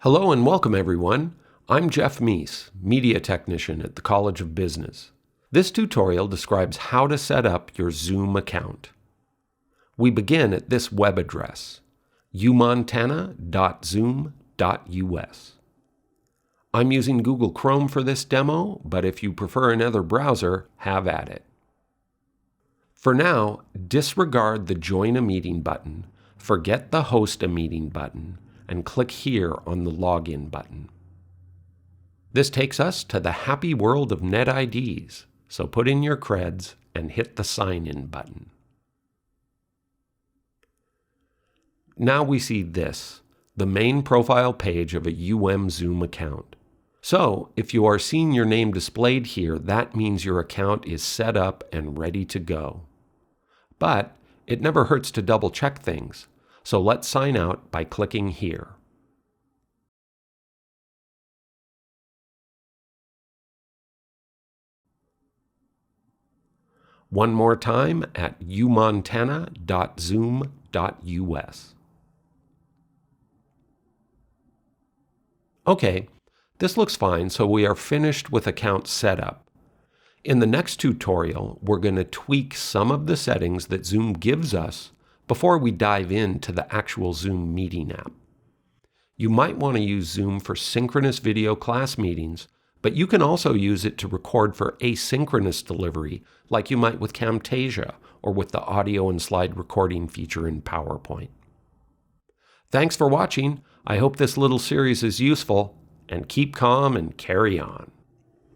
Hello and welcome everyone. I'm Jeff Meese, Media Technician at the College of Business. This tutorial describes how to set up your Zoom account. We begin at this web address, umontana.zoom.us. I'm using Google Chrome for this demo, but if you prefer another browser, have at it. For now, disregard the Join a Meeting button, forget the Host a Meeting button, and click here on the Login button. This takes us to the happy world of NetIDs, so put in your creds and hit the Sign In button. Now we see this, the main profile page of a Zoom account. So, if you are seeing your name displayed here, that means your account is set up and ready to go. But it never hurts to double check things. So let's sign out by clicking here. One more time at umontana.zoom.us. Okay, this looks fine, so we are finished with account setup. In the next tutorial, we're going to tweak some of the settings that Zoom gives us before we dive into the actual Zoom meeting app. You might want to use Zoom for synchronous video class meetings, but you can also use it to record for asynchronous delivery, like you might with Camtasia or with the audio and slide recording feature in PowerPoint. Thanks for watching. I hope this little series is useful, and keep calm and carry on.